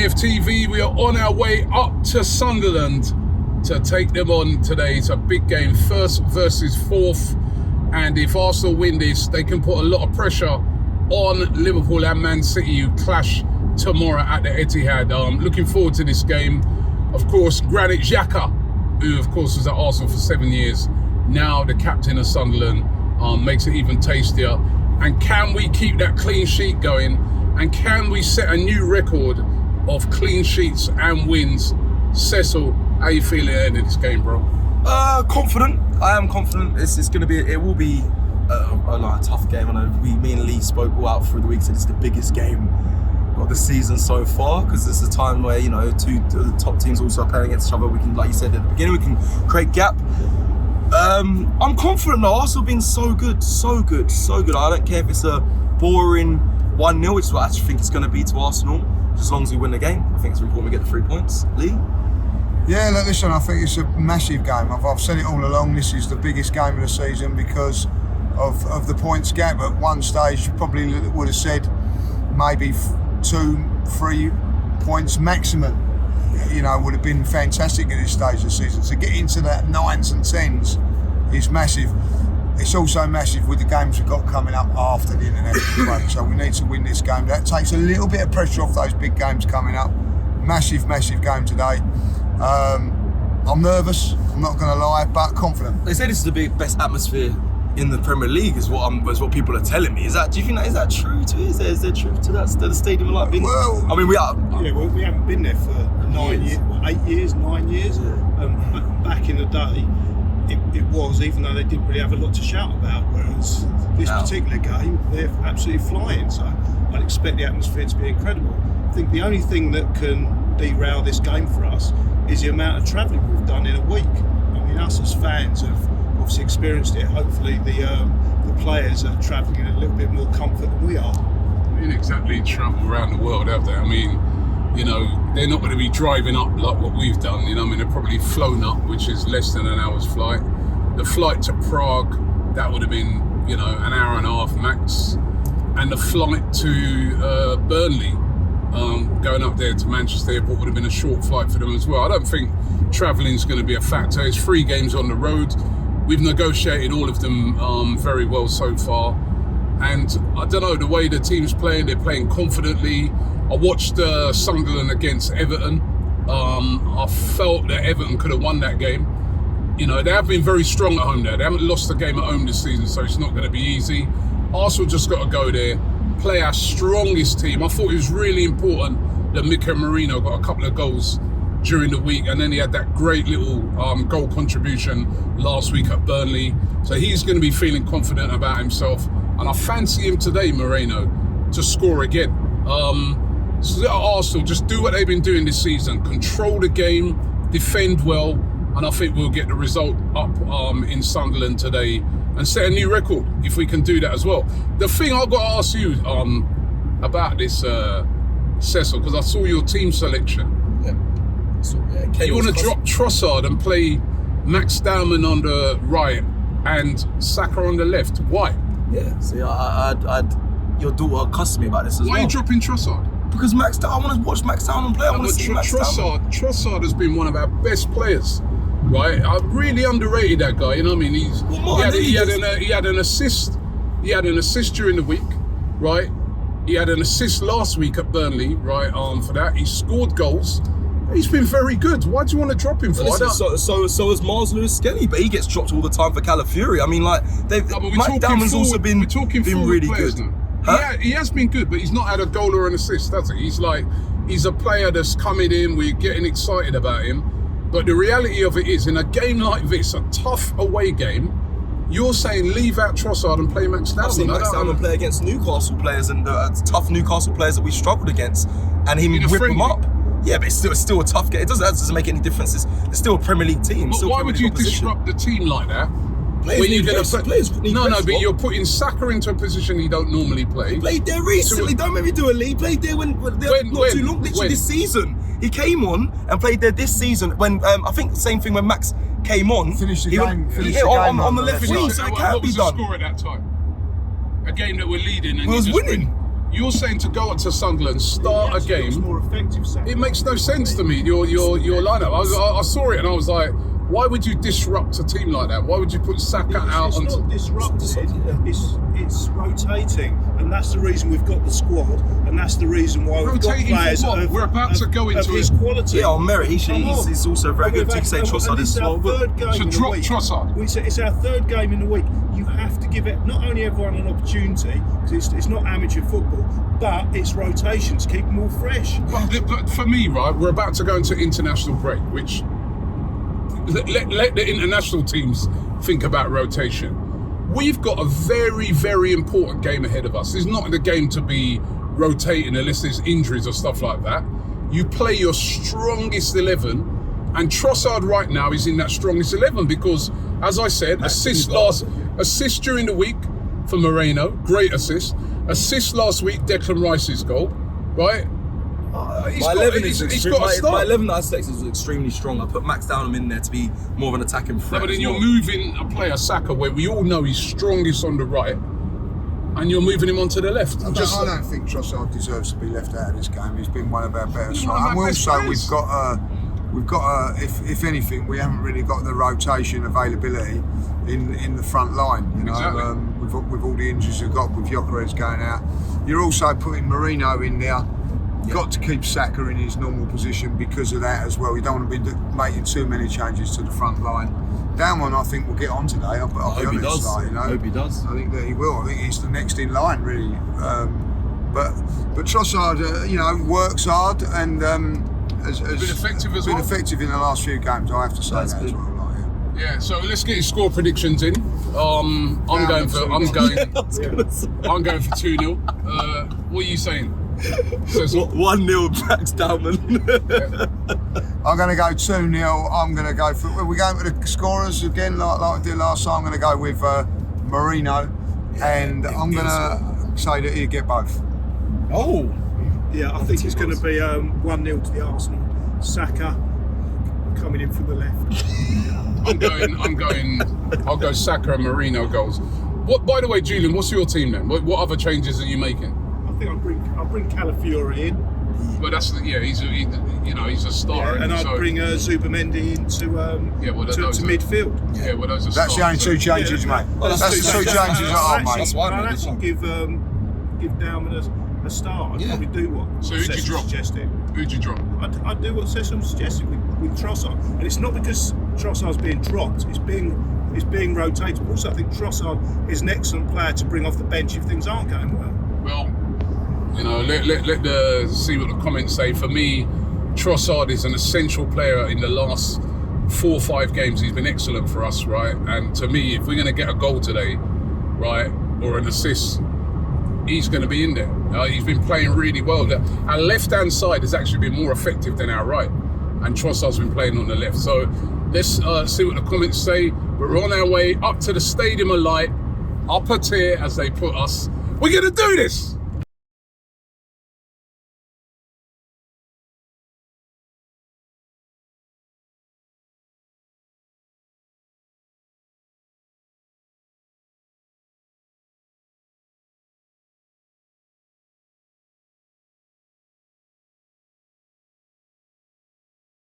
AFTV, we are on our way up to Sunderland to take them on today. It's a big game, first versus fourth, and if Arsenal win this, they can put a lot of pressure on Liverpool and Man City, who clash tomorrow at the Etihad. Looking forward to this game. Of course, Granit Xhaka, who of course was at Arsenal for 7 years, now the captain of Sunderland, makes it even tastier. And can we keep that clean sheet going? And can we set a new record of clean sheets and wins? Cecil, how you feeling at the end of this game, bro? Confident. I am confident. It will be a tough game. I know me and Lee spoke all out through the week, said it's the biggest game of the season so far, because it's a time where, you know, the top teams also are playing against each other. We can, like you said at the beginning, we can create gap. I'm confident though. Arsenal have been so good. I don't care if it's a boring 1-0, which is what I actually think it's going to be to Arsenal, as long as we win the game. I think it's important we get the 3 points. Lee? Yeah, look, listen, I think it's a massive game. I've said it all along, this is the biggest game of the season because of the points gap. At one stage, you probably would have said maybe 2-3 points maximum, you know, would have been fantastic at this stage of the season. To get into that 9s and 10s is massive. It's also massive with the games we've got coming up after the international break. So we need to win this game. That takes a little bit of pressure off those big games coming up. Massive game today. I'm nervous, I'm not going to lie, but confident. They say this is the best atmosphere in the Premier League, is what people are telling me. Do you think is that true to you? Is there truth to that? The stadium like been? Well, I mean, we are. Yeah, well, we haven't been there for 9 years, 8 years, 9 years. Yeah. Back in the day, it was, even though they didn't really have a lot to shout about. Whereas this particular game, they're absolutely flying. So I'd expect the atmosphere to be incredible. I think the only thing that can derail this game for us is the amount of travelling we've done in a week. I mean, us as fans have obviously experienced it. Hopefully the players are travelling in a little bit more comfort than we are. They didn't exactly travel around the world, have they? I mean, you know, they're not going to be driving up like what we've done. You know, I mean, they're probably flown up, which is less than an hour's flight. The flight to Prague, that would have been, you know, an hour and a half max. And the flight to Burnley, going up there to Manchester Airport, would have been a short flight for them as well. I don't think travelling is going to be a factor. It's 3 games on the road. We've negotiated all of them very well so far. And I don't know, the way the team's playing, they're playing confidently. I watched Sunderland against Everton. I felt that Everton could have won that game. You know, they have been very strong at home there. They haven't lost a game at home this season, so it's not going to be easy. Arsenal just got to go there, play our strongest team. I thought it was really important that Mikel Merino got a couple of goals during the week, and then he had that great little goal contribution last week at Burnley. So he's going to be feeling confident about himself, and I fancy him today, Moreno, to score again. So Arsenal, just do what they've been doing this season, control the game, defend well, and I think we'll get the result up in Sunderland today and set a new record if we can do that as well. The thing I've got to ask you about this, Cecil, because I saw your team selection. You want to drop Trossard and play Max Dowman on the right and Saka on the left? Why? Yeah, see, your daughter cussed me about this as well. Why are you dropping Trossard? Because I want to watch Max Dowman play. I want to see Max Dowman. Trossard has been one of our best players, right? I really underrated that guy. You know what I mean? He had an assist. He had an assist during the week, right? He had an assist last week at Burnley, right? For that, he scored goals. He's been very good. Why do you want to drop him for? Listen, so is Mars Lewis Skelly, but he gets dropped all the time for Calafiori. I mean, like, Matt Damon's also been really good. Huh? He has been good, but he's not had a goal or an assist, has he? He's a player that's coming in, we're getting excited about him. But the reality of it is, in a game like this, a tough away game, you're saying leave out Trossard and play Max Dowman. I've seen Max Dowman play against Newcastle players and tough Newcastle players that we struggled against, and he whip them up. Yeah, but it's still a tough game. It doesn't make any difference. It's still a Premier League team. But why would you disrupt the team like that? Players need but you're putting Saka into a position he don't normally play. He played there recently. Don't make me do a league. Played there when not too long. Literally this season. He came on and played there this season when I think the same thing when Max came on. Finished the game on the left wing. So it can't be done. What was the score at that time? A game that we're leading and we was winning. You're saying to go up to Sunderland, start a It's game. more effective. Saka. It makes no sense to me. Your lineup. I saw it and I was like, why would you disrupt a team like that? Why would you put Saka out? It's not disrupted. It's rotating, and that's the reason we've got the squad, and that's the reason why we've Rotating got players for what? of, We're about to go into his quality. Yeah, on merit, he's also very good. You can say Trossard is slow. to drop Trossard. It's our third game in the week. You have to give it not only everyone an opportunity, because it's not amateur football, but it's rotation to keep them all fresh. But for me, right, we're about to go into international break, which let the international teams think about rotation. We've got a very, very important game ahead of us. It's not the game to be rotating unless there's injuries or stuff like that. You play your strongest 11, and Trossard right now is in that strongest 11 because, as I said, assist during the week for Moreno, great assist. Assist last week, Declan Rice's goal, right? My 11 that I selected was extremely strong. I put Max Downham in there to be more of an attacking threat. No, but then you're moving a player, Saka, where we all know he's strongest on the right, and you're moving him onto the left. I don't think Trossard deserves to be left out of this game. He's been one of our better He's strikers. one of our And best also, players. we've got if anything, we haven't really got the rotation availability in the front line. You know, Exactly. with all the injuries we've got with Gyökeres going out. You're also putting Moreno in there. Got to keep Saka in his normal position because of that as well. You don't want to be making too many changes to the front line. Damon, I think, will get on today. I'll be honest. he does. Like, you know, I hope he does. I think that he will. I think he's the next in line, really. But Trossard, works hard and has been effective as been well. effective in the last few games. I have to say That's that as good. well. Like, Yeah, so let's get his score predictions in. I'm going for 2-0. What are you saying? 1-0 Max Downham. I'm going to go 2-0. I'm going to go for. We're going for the scorers again, like I did last time. I'm going to go with Marino, and I'm going to say that he'll get both. Oh. Yeah, I think it's going to be 1-0 to the Arsenal. Saka coming in from the left. I'll go Saka and Marino goals. By the way, Julian, what's your team then? What other changes are you making? I think I'll bring Calafiori in. But he's a star. And I'd bring Zubamendi into to midfield. Yeah, well, those are That's the only two changes, mate. That's the two changes that are made. That's why I made I'd this actually one. give Dowman a start. I'd probably do what So who'd you drop? suggested. Who'd you drop? I'd do what Sessom suggested with Trossard. And it's not because Trossard's being dropped, it's being rotated. But also I think Trossard is an excellent player to bring off the bench if things aren't going well. Well, let see what the comments say. For me, Trossard is an essential player in the last 4 or 5 games. He's been excellent for us, right? And to me, if we're going to get a goal today, right, or an assist, he's going to be in there. He's been playing really well. Our left-hand side has actually been more effective than our right, and Trossard's been playing on the left. So let's see what the comments say. We're on our way up to the Stadium of Light, upper tier as they put us. We're going to do this!